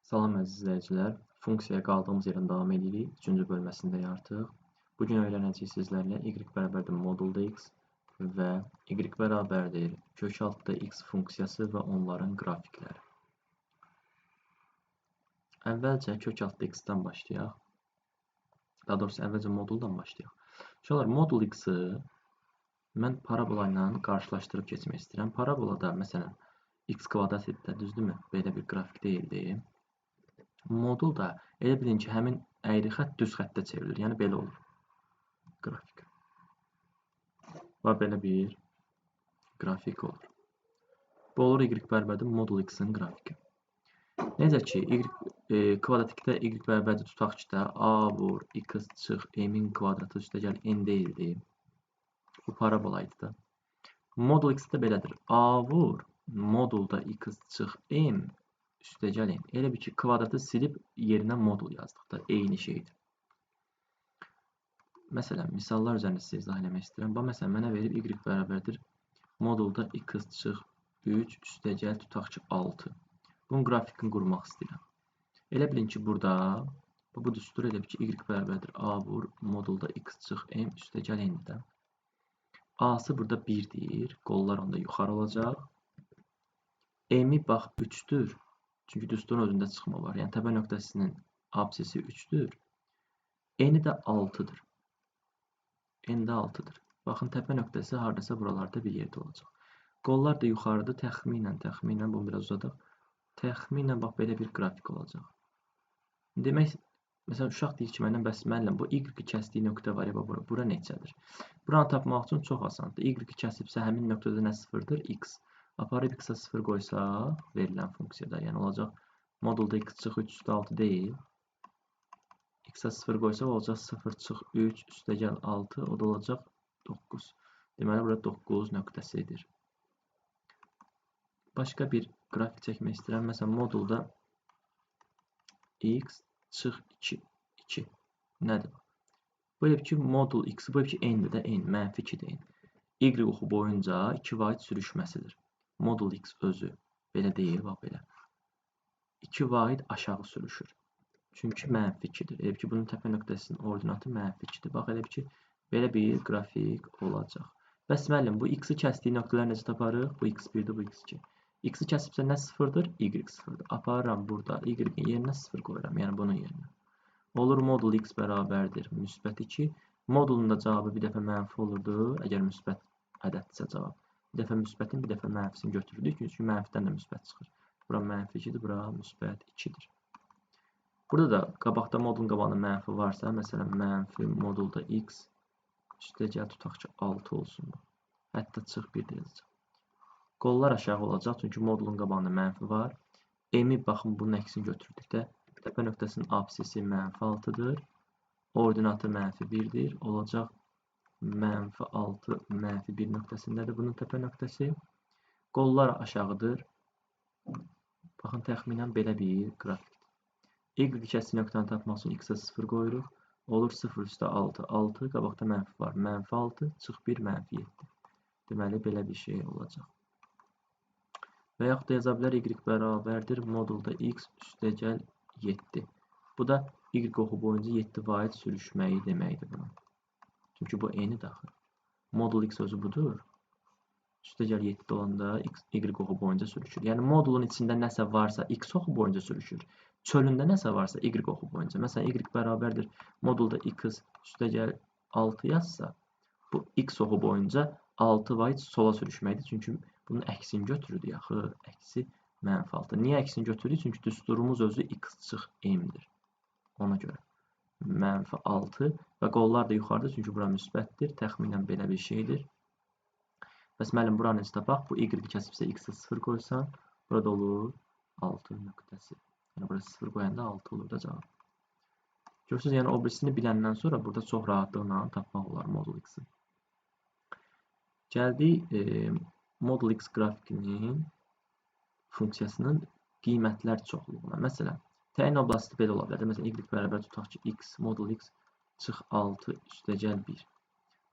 Salam əziz izləyicilər. Funksiyaya qaldığımız yerdən davam edirik. 3-cü bölməsindəyik artıq. Bugün öyrənəcəyik sizlərlə y bərabərdir modulda x və y bərabərdir kök altda x funksiyası və onların qrafikləri. Əvvəlcə kök altda x-dən başlayaq. Daha doğrusu əvvəlcə moduldan başlayaq. Uşaqlar, modul x-i mən parabola ilə qarşılaşdırıb keçmək istəyirəm. Parabolada məsələn x kvadrat eddə, düzdürmü? Belə bir qrafik deyildi. Modul da elə bilin ki, həmin əyri xətt düz xəttə çevrilir. Yəni belə olur. Qrafik. Və belə bir qrafik olur. Bu olur y bərabərdir modul x-in qrafiki. Necə ki, kvadratikdə y bərabərdir tutaq ki də a vur x çıx m-in kvadratı üstə gəl n deyildi. Bu parabola idi da. Modul x də belədir. A vur modulda x çıx m üstə gəlin. Elə bir ki, kvadratı silib yerinə modul yazdıq da, eyni şeydir. Məsələn, misallar üzərində sizə izah eləmək istəyirəm. Bax, məsələn, mənə verib y bərabərdir modulda x çıx 3 üstə gəl tutaq ki 6. Bunun qrafikini qurmaq istəyirəm. Elə bilin ki, burada bu düstur elə bir ki, y bərabərdir a vur modulda x çıx m üstə gəl n-də. A-sı burada 1-dir. Qollar onda yuxarı olacaq. M-i bax 3-dür. Çünki düsturun özündə çıxma var. Yəni təpə nöqtəsinin absisi 3-dür. N-i də 6-dır. N də 6-dır. Baxın, təpə nöqtəsi haradasa buralarda bir yerdə olacaq. Qollar da yuxarıda təxminən, bunu biraz uzadaq. Təxminən bax belə bir qrafik olacaq. Demək, məsələn, uşaq deyir ki, məndən bəs müəllim, bu y-i kəsdiyi nöqtə var ya, bura neçədir? Buranı tapmaq üçün çox asandır. Y-i kəsibsə həmin nöqtədə nə sıfırdır? X. Aparıb x-a 0 qoysaq, verilən funksiyada, yəni olacaq modulda x çıx 3 üstə 6 deyil. X-a 0 qoysaq, olacaq 0 çıx 3 üstə gəl 6, o da olacaq 9. Deməli, burada 9 nöqtəsidir. Başqa bir qrafik çəkmək istəyirəm. Məsələn, modulda x çıx 2. Nədir? Bu elə ki, modul x, bu elə ki, n-dir də n, mənfi 2-dir n. Y oxu boyunca 2 vaid sürüşməsidir. Modul x özü belə deyil, bax belə. 2 vaid aşağı sürüşür. Çünki mənfi 2-dir. Elə ki, bunun təpə nöqtəsinin ordinatı mənfi 2-dir. Bax, elə ki, belə bir qrafik olacaq. Bəs müəllim, bu x-i kəsdiyi nöqtələr necə taparıq? Bu x1-dir, bu x2. X-i kəsibsə nə sıfırdır? Y sıfırdır. Aparıram burada, y-in yerinə 0 qoyuram, yəni bunun yerinə. Olur modul x bərabərdir müsbət 2. Modulun da cavabı bir dəfə mənfi olurdu, əgər müsbət ədəddirsə cavab. Bir dəfə müsbətin, bir dəfə mənfisini götürürdük. Çünki mənfidən də müsbət çıxır. Bura mənfi 2-dir, bura müsbət 2-dir. Burada da qabaqda modulun qabağında mənfi varsa, məsələn, mənfi modulda x üstə gəl tutaq ki 6 olsun. Hətta çıx 1 deyəcək. Qollar aşağı olacaq, çünki modulun qabağında mənfi var. M-i baxın, bunun əksini götürdükdə təpə nöqtəsinin absisi mənfi 6-dır. Ordinatı mənfi 1-dir. Olacaq mənfi 6, mənfi 1 nöqtəsindədir bunun təpə nöqtəsi. Qollar aşağıdır. Baxın, təxminən belə bir qrafikdir. Y-i kəsdiyi nöqtəni tapmaq üçün x-a 0 qoyuruq. Olur 0 üstə 6. 6, qabaqda mənfi var. Mənfi 6, çıx 1, mənfi 7. Deməli, belə bir şey olacaq. Və yaxud da yaza bilər, y bərabərdir modulda x üstə gəl 7. Bu da y oxu boyunca 7 vaid sürüşməyi deməkdir bunun. Çünki bu n-i daxil. Modul x özü budur. Üstə gəl 7 olanda y oxu boyunca sürüşür. Yəni modulun içində nəsə varsa x oxu boyunca sürüşür. Çölündə nəsə varsa y oxu boyunca. Məsələn, y bərabərdir modulda x üstə gəl 6 yazsa, bu x oxu boyunca 6 vaid sola sürüşməkdir. Çünki bunun əksini götürürdük axı. Əksi mənfi 6. Niyə əksini götürürük? Çünki düsturumuz özü x çıx m-dir. Ona görə. Mənfi 6 və qollar da yuxarıdır, çünki bura müsbətdir. Təxminən belə bir şeydir. Bəs müəllim, buranı necə tapaq? Bu y-i kəsibsə x-a 0 qoysan, burada olur 6 nöqtəsi. Yəni, burada 0 qoyanda 6 olur da cavab. Görürsünüz, yəni o birisini biləndən sonra burada çox rahatlıqla tapmaq olar modul x-i. Gəldik modul x qrafikinin funksiyasının qiymətlər çoxluğuna. Məsələn, təyin oblasti belə ola bilər. Məsələn, y bərabər tutaq ki, x modul x çıx 6 üstə gəl 1.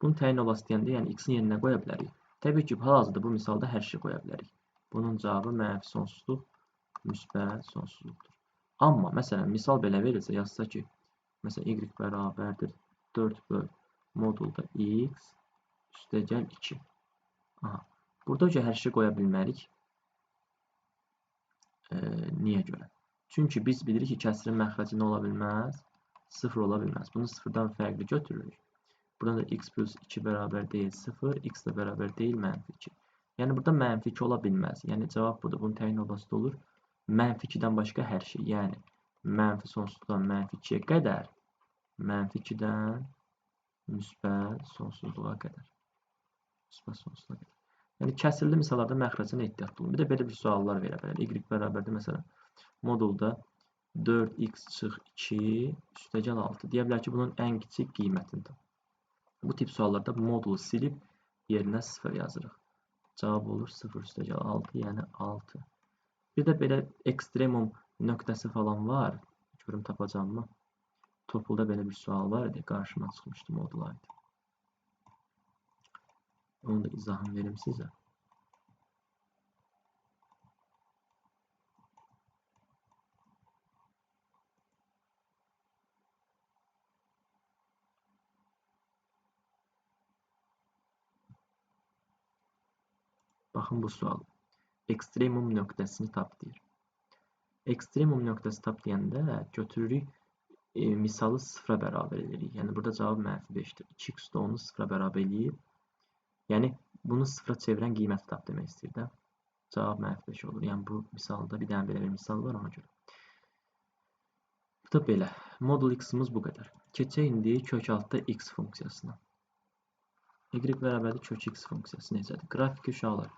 Bunu təyin oblasti deyəndə, yəni x-in yerinə qoya bilərik. Təbii ki, hal-hazırda bu misalda hər şey qoya bilərik. Bunun cavabı mənfi sonsuzluq, müsbət sonsuzluqdur. Amma məsələn, misal belə verilsə, yazsa ki, məsələn, y bərabərdir 4 böl modulda x üstəgəl 2. Aha. Burada hər şey qoya bilmərik. Niyə görə? Çünki biz bilirik ki, kəsrin məxrəci nə ola bilməz? 0 ola bilməz. Bunu 0-dan fərqli götürürük. Burada da x plus 2 bərabər deyil 0, x də bərabər deyil mənfi 2. Yəni burada mənfi 2 ola bilməz. Yəni cavab budur. Bunun təyin olması olur. Mənfi 2-dən başqa hər şey. Yəni mənfi sonsuzluqdan mənfi 2-yə qədər, mənfi 2-dən müsbət sonsuzluğa qədər. Müsbət sonsuzluğa qədər. Yəni kəsrli misallarda məxrəcə ehtiyatlı olun. Bir də belə bir suallar verə bilər. Y bərabərdir məsələn modulda 4x çıx 2 üstəgəl 6. Deyə bilər ki, bunun ən kiçik qiymətini tap. Bu tip suallarda modulu silib yerinə 0 yazırıq. Cavab olur 0 üstəgəl 6, yəni 6. Bir də belə ekstremum nöqtəsi falan var. Görüm tapacağım mı? Topulda belə bir sual var idi. Qarşıma çıxmışdı modula aid. Onu da izahını verim sizə. Baxın bu sual. Ekstremum nöqtəsini tap deyir. Ekstremum nöqtəsi tap deyəndə götürürük misalı 0-a bərabər edirik. Yəni burada cavab mənfi 5-dir. 2x də onu 0-a bərabər eləyib. Yəni bunu 0-a çevirən qiyməti tap demək istəyir də. Cavab mənfi 5 olur. Yəni bu misalda bir dənə belə bir misal var ona görə. Bu da belə. Modul x-imiz bu qədər. Keçək indi kök altda x funksiyasına. Y bərabərdir kök x funksiyası necədir? Qrafik uşaqlar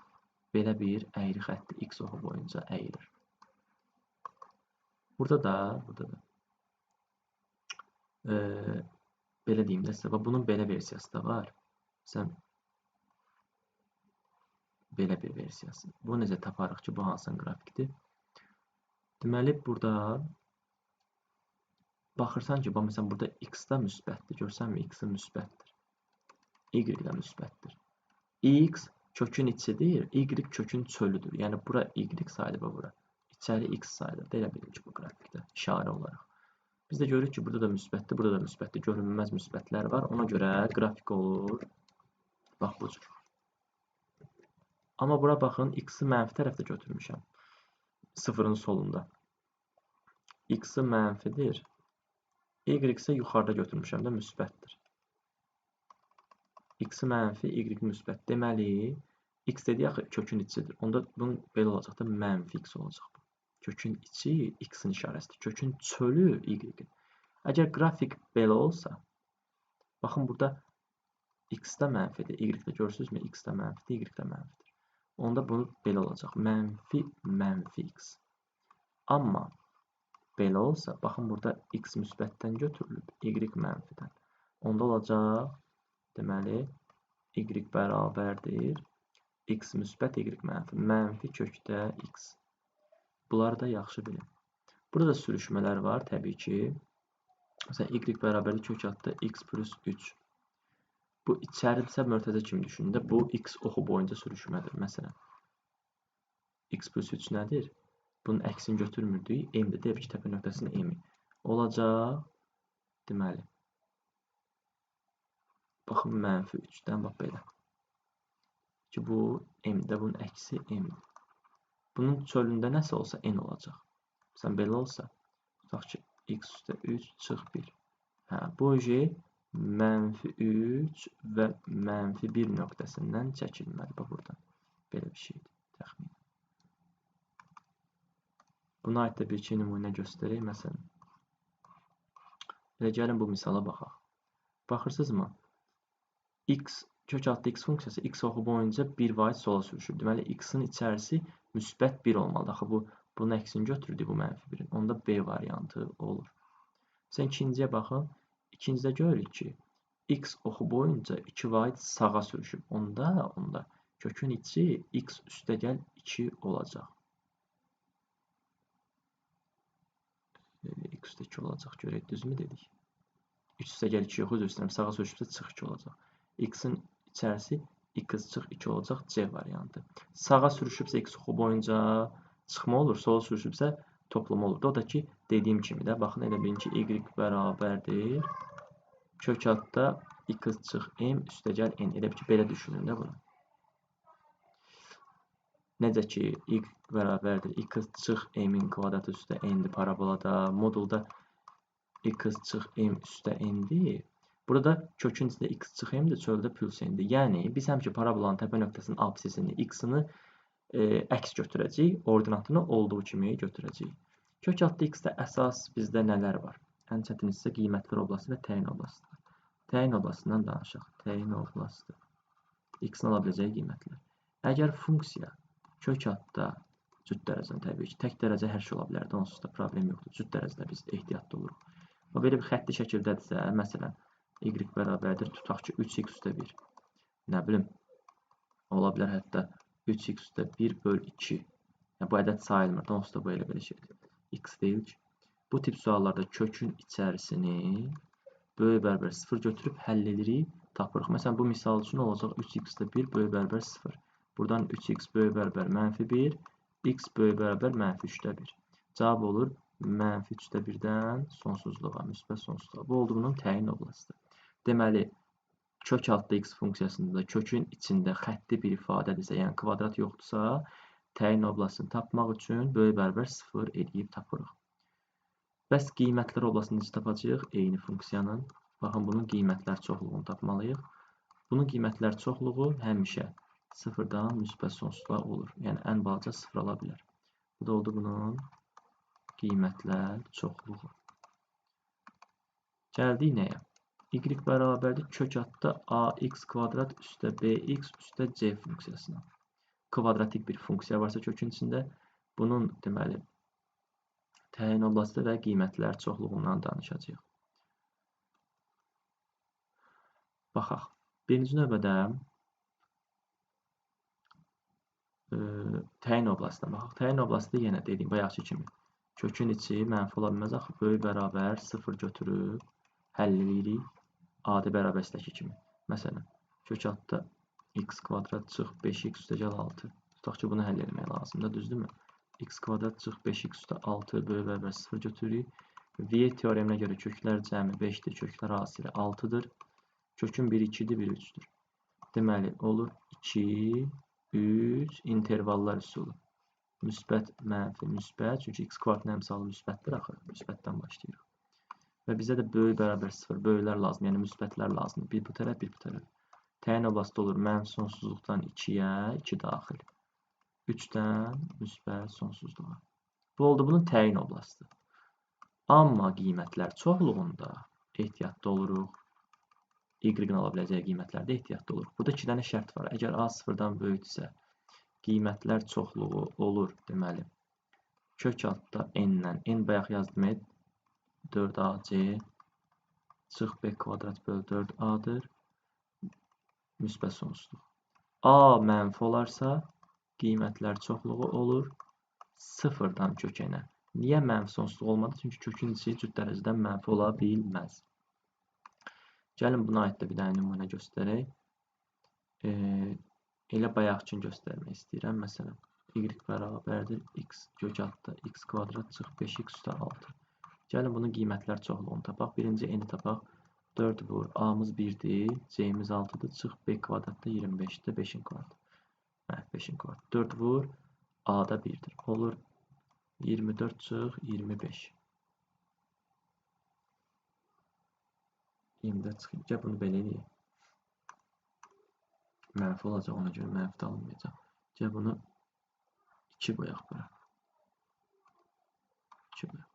belə bir əyri xətti x oxu boyunca əyirir. Burada da belə deyim də sizə, bunun belə versiyası da var. Sən belə bir versiyası. Bu necə taparıq ki, bu hansın qrafikdir? Deməli, burada baxırsan ki, məsələn, burada x da müsbətdir. Görsənmi? X-i müsbətdir. Y də müsbətdir. X kökün içidir, y kökün çölüdür. Yəni, bura y sayılır və bura. İçəri x sayılır. Elə bilim ki, bu qrafikdə işarə olaraq. Biz də görürük ki, burada da müsbətdir, burada da müsbətdir. Görünməz müsbətlər var. Ona görə qrafik olur. Bax, bu cür. Amma bura baxın, x-i mənfi tərəfdə götürmüşəm. Sıfırın solunda. X-i mənfidir. Y isə yuxarıda götürmüşəm də müsbətdir. X-i mənfi, y müsbət. Deməli, x dediyi axı kökün içidir. Onda bunun belə olacaq da mənfi x olacaq. Kökün içi x-in işarəsidir. Kökün çölü y-in. Əgər qrafik belə olsa, baxın burada x də mənfidir, y də görürsünüzmü? X də mənfidir, y də mənfidir. Onda bunu belə olacaq. Mənfi x. Amma belə olsa, baxın burada x müsbətdən götürülüb, y mənfidən. Onda olacaq, deməli, y bərabərdir, x müsbət, y mənfi. Mənfi kökdə x. Bunları da yaxşı bilin. Burada da sürüşmələr var, təbii ki. Məsələn, y bərabərdir kök altda x plus 3. Bu içəridirsə mörtəzə kimi düşündü. Bu x oxu boyunca sürüşmədir. Məsələn, x plus 3 nədir? Bunun əksini götürmürdük. M-dir. Deyək ki, təpə nöqtəsinin M-i. Olacaq, deməli, baxın, mənfi 3-dən, bax belə. Ki, bu M-də, bunun əksi M-dir. Bunun çölündə nəsə olsa N olacaq. Məsələn, belə olsa, tutaq ki, x üstə 3 çıx 1. Bu oje mənfi 3 və mənfi 1 nöqtəsindən çəkilməli. Bax, buradan belə bir şeydir, təxmin. Buna aid də bir-iki nümunə göstərək. Məsələn, gəlin bu misala baxaq. Baxırsınızmı? Kök altda x funksiyası x oxu boyunca bir vaid sola sürüşür. Deməli, x-in içərisi müsbət 1 olmalıdır. Axı, bunun əksini götürürdük, bu mənfi 1-in. Onda B variantı olur. Sən ikinciyə baxın. İkincidə görürük ki, x oxu boyunca 2 vaid sağa sürüşüb. Onda kökün içi x üstəgəl 2 olacaq. X üstə 2 olacaq. Görək, düzmü dedik? 3 üstəgəl 2 yox, üzr istəyirəm. Sağa sürüşübsə çıx 2 olacaq. X-in içərisi x çıx 2 olacaq, C variantı. Sağa sürüşübsə x oxu boyunca çıxma olur, sola sürüşübsə toplama olurdu. O da ki, dediyim kimi də, baxın, elə bilin ki, y bərabərdir. Kök altda x çıx m üstəgəl n. Elə bil ki, belə düşünün də bunu. Necə ki, y bərabərdir x çıx m-in kvadratı üstə n-dir parabolada, modulda x çıx m üstə n-dir. Burada kökün içində x çıx m-dir, çöldə plus n-dir. Yəni, biz həmişə parabolanın təpə nöqtəsinin absisini, x-ini əks götürəcəyik, ordinatını olduğu kimi götürəcəyik. Kök altda x-də əsas bizdə nələr var? Ən çətin hissə qiymətlər oblasti və təyin oblastıdır. Təyin oblasından danışaq. Təyin oblasti. X-in ala biləcəyi qiymətlər. Əgər funksiya kök altda cüt dərəcədən təbii ki, tək dərəcə hər şey ola bilərdi, onsuz da problem yoxdur. Cüt dərəcədə biz ehtiyatlı oluruq. O belə bir xətti şəkildədirsə, məsələn, y bərabərdir, tutaq ki, 3x üstə 1. Nə bilim, ola bilər hətta 3x üstə 1 böl 2. Yəni, bu ədəd sayılmır, onsuz da bu elə belə şeydir. X deyil ki. Bu tip suallarda kökün içərisini böyük bərabər 0 götürüb həll edirik, tapırıq. Məsələn, bu misal üçün olacaq 3x üstə 1 böyük bərabər 0. Buradan 3x böyük bərabər -1, x böyük bərabər -3də 1. Cavab olur -3də 1-dən sonsuzluğa, müsbət sonsuzluğa. Bu oldu bunun təyin oblastıdır. Deməli, kök altda x funksiyasında kökün içində xətti bir ifadədirsə, yəni kvadrat yoxdursa, təyin oblastını tapmaq üçün böyük bərabər 0 edib tapırıq. Bəs qiymətlər oblastını necə tapacağıq? Eyni funksiyanın. Baxın, bunun qiymətlər çoxluğunu tapmalıyıq. Bunun qiymətlər çoxluğu həmişə 0-dan müsbət sonsuzluğa olur. Yəni, ən balaca 0 ala bilər. Bu da oldu bunun qiymətlər çoxluğu. Gəldik nəyə? Y bərabərdir kök altda ax kvadrat üstə bx üstə c funksiyasına. Kvadratik bir funksiya varsa kökün içində, bunun deməli təyin oblasti və qiymətlər çoxluğundan danışacağıq. Baxaq. Birinci növbədə təyin oblastina baxaq. Təyin oblasti yenə dediyim bayaqçı kimi. Kökün içi mənfi ola bilməz axı. Böyük bərabər 0 götürüb həll edirik. Adi bərabərlikdəki kimi. Məsələn, kök altda x kvadrat çıx 5x üstəgəl 6. Tutaq ki, bunu həll etmək lazımdır, düzdürmü? X kvadrat çıx 5x üstə 6 böyük bərabər 0 götürürük. Viet teoreminə görə köklər cəmi 5-dir, köklər hasili 6-dır. Kökün biri 2-dir, biri 3-dür. Deməli, olur 2, 3, intervallar üsulu. Müsbət, mənfi, müsbət. Çünki x kvadratın əmsalı müsbətdir axı. Müsbətdən başlayırıq. Və bizə də böyük bərabər 0, böyüklər lazım, yəni müsbətlər lazımdır. Bir bu tərəf, bir bu tərəf. Təyin oblasti olur mənfi sonsuzluqdan 2-yə, 2 daxil. 3-dən müsbət sonsuzluğa. Bu oldu bunun təyin oblasti. Amma qiymətlər çoxluğunda ehtiyatlı oluruq. Y-in ala biləcəyi qiymətlərdə ehtiyatlı oluruq. Burada 2 dənə şərt var. Əgər A 0-dan böyükdürsə, qiymətlər çoxluğu olur, deməli, kök altda n-lə, n bayaq yazdım, 4ac çıx b kvadrat böl 4a-dır. Müsbət sonsuzluq. A mənfi olarsa, qiymətlər çoxluğu olur 0-dan kökənə. Niyə mənfi sonsuzluq olmadı? Çünki kökün içi cüt dərəcədən mənfi ola bilməz. Gəlin buna aid də bir dənə nümunə göstərək. Elə bayaq üçün göstərmək istəyirəm. Məsələn, y bərabərdir x kök altda x kvadrat çıx 5x üstə 6. Gəlin bunun qiymətlər çoxluğunu tapaq. Birinci n-i tapaq. 4 vur. A-mız 1-dir. C-miz 6-dır. Çıx b kvadratda 25-dir. 5-in kvadratı. 5-in kvadratı. 4 vur. A-da 1-dir. Olur 24 çıx 25. 24 çıx. Gəl bunu belə eləyək. Mənfi olacaq, ona görə mənfi də alınmayacaq. Gəl bunu 2 qoyaq bura. 2 qoyaq.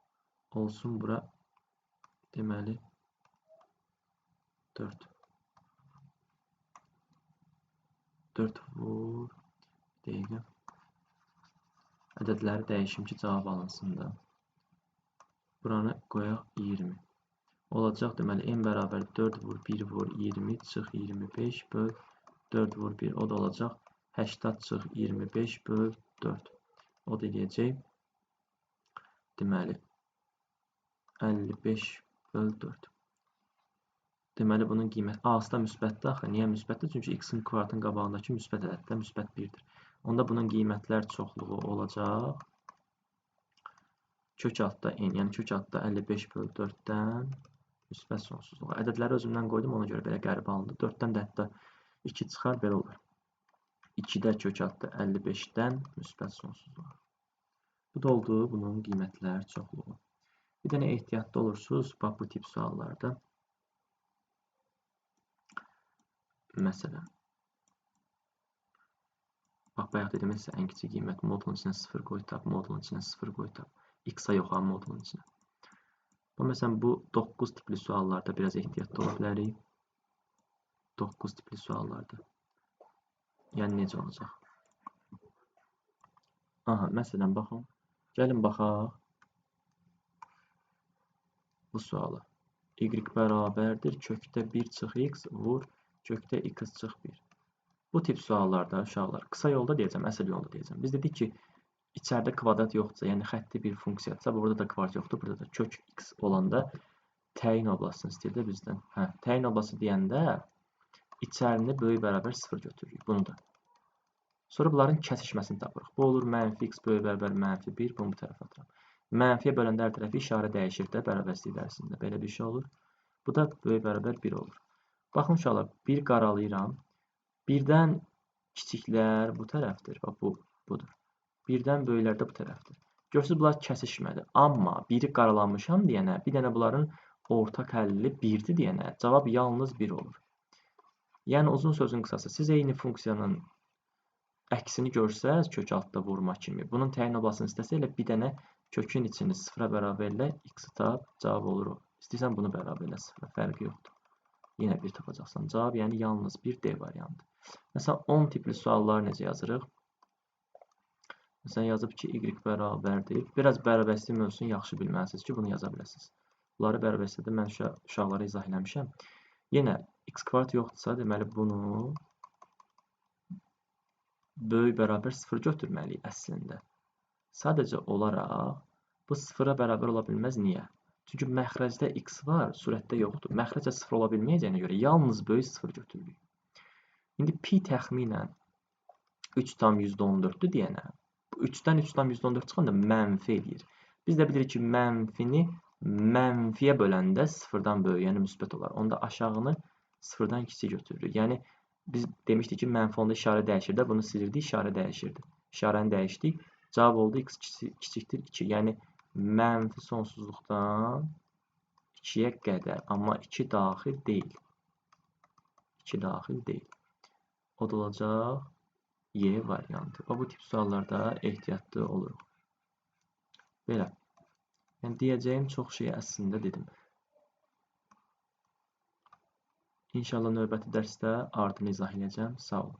Olsun bura deməli 4. 4 vur. Dəqiqə. Ədədləri dəyişim ki, cavab alınsın da. Buranı qoyaq 20. Olacaq deməli n bərabər 4 vur 1 vur 20 çıx 25 böl 4 vur 1. O da olacaq 80 çıx 25 böl 4. O da eləyəcək deməli 55 böl 4. Deməli, bunun qiyməti A-sı da müsbətdir axı. Niyə müsbətdir? Çünki x-in kvadratın qabağındakı müsbət ədəddə müsbət 1-dir. Onda bunun qiymətlər çoxluğu olacaq kök altda n, yəni kök altda 55/4-dən müsbət sonsuzluğa. Ədədləri özümdən qoydum, ona görə belə qəribə alındı. 4-dən də hətta 2 çıxar, belə olur. 2-də kök altda 55-dən müsbət sonsuzluğa. Bu da oldu bunun qiymətlər çoxluğu. Bir dənə ehtiyatlı olursunuz bax bu tip suallarda. Məsələn, bax, bayaq dedim sizə ən kiçik qiymət modulun içinə 0 qoy tap, modulun içinə 0 qoy tap. X-a yox, modulun içinə. Bu, məsələn, bu 9 tipli suallarda biraz ehtiyatlı ola bilərik. 9 tipli suallarda. Yəni, necə olacaq? Aha, məsələn, baxın. Gəlin, baxaq. Bu suala. Y bərabərdir, kökdə 1 çıx x, vur, kökdə x çıx 1. Bu tip suallarda, uşaqlar, qısa yolda deyəcəm, əsl yolda deyəcəm. Biz dedik ki, içəridə kvadrat yoxdursa, yəni xətti bir funksiyadırsa, burada da kvadrat yoxdur, burada da kök x olanda təyin oblasını istəyir də bizdən. Təyin oblası deyəndə içərini böyük bərabər 0 götürürük, bunu da. Sonra bunların kəsişməsini tapırıq. Bu olur mənfi x böyük bərabər mənfi 1, bunu bu tərəfə atıram. Mənfiyə böləndə hər tərəfi işarə dəyişir də bərabərlik dərsində. Belə bir şey olur. Bu da böyük bərabər 1 olur. Baxın uşaqlar, 1 qaralayıram. 1-dən kiçiklər bu tərəfdir. Bax, budur. 1-dən böyüklər də bu tərəfdir. Görürsünüz, bunlar kəsişmədi. Amma 1-i qaralamışam deyənə, bir dənə bunların ortaq həlli 1-dir deyənə, cavab yalnız 1 olur. Yəni, uzun sözün qısası, siz eyni funksiyanın əksini görsəz, kök altda vurma kimi, bunun təyin oblasını istəsə elə bir dənə kökün içini 0-a bərabərlə x-i tap, cavab olur o. İstəyirsən bunu bərabərlə 0-a, fərqi yoxdur. Yenə 1 tapacaqsan. Cavab, yəni yalnız 1 D variantı. Məsələn, 10 tipli suallar necə yazırıq? Məsələn, yazıb ki, y bərabərdir. Biraz bərabərlik mövzusunu yaxşı bilməlisiniz ki, bunu yaza biləsiniz. Bunları bərabərlikdə mən uşaqlara izah eləmişəm. Yenə, x kvadrat yoxdursa, deməli bunu böyük bərabər 0 götürməliyik əslində. Sadəcə olaraq bu 0-a bərabər ola bilməz. Niyə? Çünki məxrəcdə x var, surətdə yoxdur. Məxrəcdə 0 ola bilməyəcəyinə görə yalnız böyük 0 götürürük. İndi pi təxminən 3,14-dür deyənə, 3-dən 3,14 çıxanda mənfi eləyir. Biz də bilirik ki, mənfini mənfiyə böləndə 0-dan böyük, yəni müsbət olar. Onda aşağını 0-dan kiçik götürürük. Yəni, biz demişdik ki, mənfi onda işarə dəyişir də, bunu silirdik, işarə dəyişirdi. İşarəni dəyişdik, cavab oldu x kiçikdir 2. Yəni, mənfi sonsuzluqdan 2-yə qədər, amma 2 daxil deyil. 2 daxil deyil. O da olacaq Y variantı. Bu tip suallarda ehtiyatlı oluruq. Belə. Yəni, deyəcəyim çox şey əslində dedim. İnşallah növbəti dərsdə ardını izah edəcəm. Sağ olun.